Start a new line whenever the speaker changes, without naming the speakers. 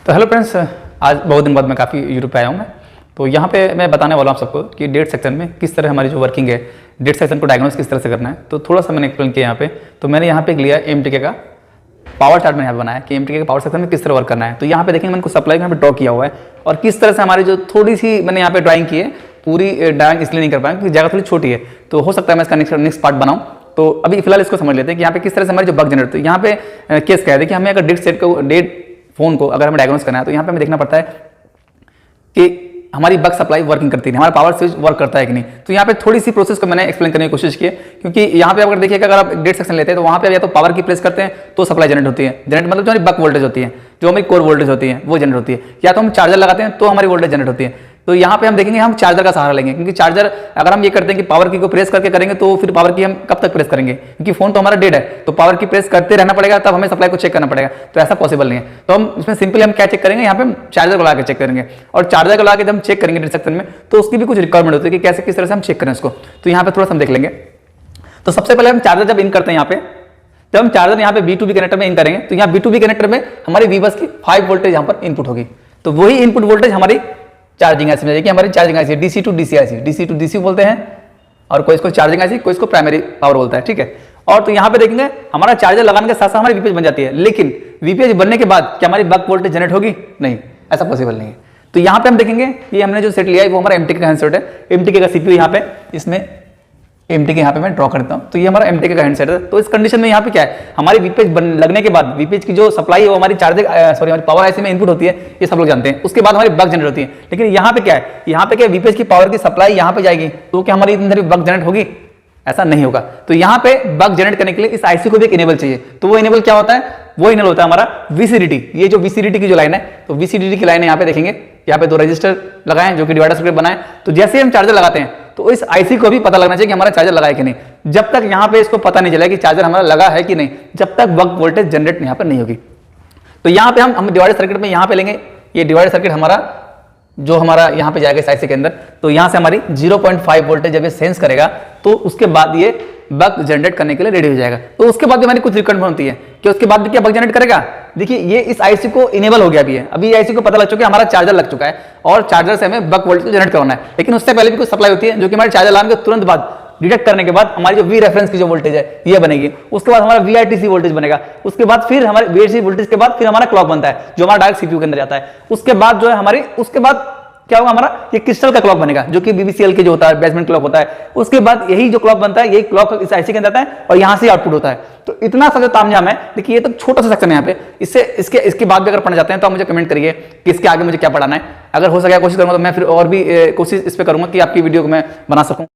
तो hello friends, आज बहुत दिन बाद मैं काफ़ी यूट्यूब पे आया हूँ मैं। तो यहाँ पे मैं बताने वाला हूँ आप सबको कि डेट सेक्शन में किस तरह हमारी जो वर्किंग है, डेट सेक्शन को डायग्नोस किस तरह से करना है। तो थोड़ा सा मैंने एक्सप्लेन किया यहाँ पे। तो मैंने यहाँ पे लिया एमटीके का पावर चार्ट मैंने यहाँ बनाया कि एमटीके का पावर सेक्शन में किस तरह वर्क करना है। तो यहाँ पे देखेंगे मैंने कुछ सप्लाई यहाँ पे ड्रॉ किया हुआ है और किस तरह से हमारी जो थोड़ी सी मैंने यहाँ पे ड्राइंग की है, पूरी ड्राइंग इसलिए नहीं कर पाया क्योंकि जगह थोड़ी छोटी है। तो हो सकता है मैं इसका नेक्स्ट पार्ट बनाऊँ। तो अभी फिलहाल इसको समझ लेते हैं कि यहाँ पे किस तरह से हमारी जो बग जनरेट होती है। यहाँ पे केस क्या है, देखिए हमें अगर डेट फोन को अगर हमें डायग्नोस करना है तो यहाँ पे हमें देखना पड़ता है कि हमारी बग सप्लाई वर्किंग करती है, हमारा पावर स्विच वर्क करता है कि नहीं। तो यहाँ पे थोड़ी सी प्रोसेस को मैंने एक्सप्लेन करने की कोशिश की है क्योंकि यहाँ पे अगर देखिएगा अगर आप डेट सेक्शन लेते हैं तो वहाँ पे या तो पावर की प्रेस करते हैं तो सप्लाई जनरेट होती है। जनरेट मतलब जो हमारी बक वोल्टेज होती है, जो हमारी कोर वोल्टेज होती है वो जनरेट होती है, या तो हम चार्जर लगाते हैं तो हमारी वोल्टेज जनरेट होती है। तो यहाँ पे हम देखेंगे हम चार्जर का सहारा लेंगे क्योंकि चार्जर अगर हम ये करते हैं कि पावर की को प्रेस करके करेंगे तो फिर पावर की हम कब तक प्रेस करेंगे, क्योंकि फोन तो हमारा डेड है तो पावर की प्रेस करते रहना पड़ेगा, तब हमें सप्लाई को चेक करना पड़ेगा। तो ऐसा पॉसिबल नहीं है। तो हम इसमें सिंपली हम क्या चेक करेंगे, यहाँ पे हम चार्जर को लगा के चेक करेंगे। और चार्जर को लगा के जब हम चेक करेंगे डेट सेक्शन में तो उसकी भी कुछ रिक्वायरमेंट होती है कि कैसे किस तरह से हम चेक करें उसको। तो यहाँ पे थोड़ा सा हम देख लेंगे। तो सबसे पहले हम चार्जर जब इन करते हैं, यहाँ पे जब हम चार्जर यहाँ पे B2B कनेक्टर में इन करेंगे तो यहाँ B2B कनेक्टर में हमारी V बस की 5 वोल्टेज यहाँ पर इनपुट होगी। तो वही इनपुट वोल्टेज हमारी चार्जिंग आईसी में जाएगी। हमारी charging IC DC to DC IC, DC to DC बोलते हैं और कोई इसको चार्जिंग आईसी, कोई इसको प्राइमरी पावर बोलता है, ठीक है। और तो यहाँ पे देखेंगे हमारा चार्जर लगाने के साथ साथ हमारी वीपीएच बन जाती है, लेकिन वीपीएच बनने के बाद क्या हमारी बक वोल्टेज जनरेट होगी? नहीं, ऐसा पॉसिबल नहीं है। तो यहाँ पे हम देखेंगे ये हमने जो सेट लिया है वो हमारा एमटीके का हैंडसेट है। एमटीके का सीपीयू यहाँ पे, इसमें एमटीके यहाँ पे मैं ड्रॉ करता हूँ। तो ये हमारा एमटीके का हैंडसेट है। तो इस कंडीशन में यहाँ पे क्या है, हमारी वीपीएच लगने के बाद वीपीएच की जो सप्लाई है वो हमारी हमारी पावर आईसी में इनपुट होती है, ये सब लोग जानते हैं। उसके बाद हमारी बग जनरेट होती है। लेकिन यहाँ पे क्या है, यहाँ पे क्या वीपीएच की पावर की सप्लाई यहाँ पे जाएगी तो क्या हमारी अंदर बग जनरेट होगी? ऐसा नहीं होगा। तो यहाँ पे बग जनरेट करने के लिए इस आईसी को भी एक इनेबल चाहिए। तो वो इनेबल क्या होता है, वो इनेबल होता है हमारा वीसीडीटी। ये जो वीसीडीटी की जो लाइन है, तो वीसीडीटी की लाइन है यहाँ पे देखेंगे, यहाँ पे 2 रजिस्टर लगाए जो कि डिवाइडर सर्किट बनाए। तो जैसे हम चार्जर लगाते हैं तो इस आईसी को भी पता लगना चाहिए कि हमारा चार्जर लगा है कि नहीं। जब तक यहाँ पे इसको पता नहीं चला कि चार्जर हमारा लगा है कि नहीं, जब तक बक वोल्टेज जनरेट यहाँ पर नहीं होगी। तो यहाँ पे हम डिवाइडर सर्किट में यहाँ पे लेंगे, ये डिवाइडर सर्किट हमारा जो हमारा यहाँ पे जाएगा इस आईसी के अंदर। तो यहाँ से हमारी 0.5 वोल्टेज जब ये सेंस करेगा तो उसके बाद ये बक जनरेट करने के लिए रेडी हो जाएगा। तो उसके बाद भी हमारी कुछ रिक्वायरमेंट होती है कि उसके बाद भी क्या बक जनरेट करेगा। देखिए ये इस आईसी को इनेबल हो गया अभी है, अभी आईसी को पता लग चुका है हमारा चार्जर लग चुका है और चार्जर से हमें बक वोल्टेज जनरेट करना है। लेकिन उससे पहले भी कुछ सप्लाई होती है जो कि हमारे चार्जर लगाने के तुरंत बाद डिटेक्ट करने के बाद हमारी जो वी रेफरेंस की जो वोल्टेज है ये बनेगी। उसके बाद हमारा वीआईटीसी वोल्टेज बनेगा। उसके बाद फिर हमारे वीआईटीसी वोल्टेज के बाद फिर हमारा क्लॉक बनता है जो हमारा डायरेक्ट सीपीयू के अंदर जाता है। उसके बाद जो है हमारी उसके बाद क्या होगा, हमारा ये क्रिस्टल का क्लॉक बनेगा जो कि बीबीसीएल के जो होता है बेसमेंट क्लॉक होता है। उसके बाद यही जो क्लॉक बनता है यही क्लॉक इस आईसी के अंदर आता है और यहां से आउटपुट होता है। तो इतना सा जो तामझाम है, देखिए ये तो छोटा सा सेक्शन है यहाँ पे। इससे इसके बाद भी अगर पढ़ना चाहते हैं तो आप मुझे कमेंट करिए कि इसके आगे मुझे क्या पढ़ाना है। अगर हो सके कोशिश करूंगा तो मैं फिर और भी कोशिश इस पे करूंगा कि आपकी वीडियो को मैं बना सकूं।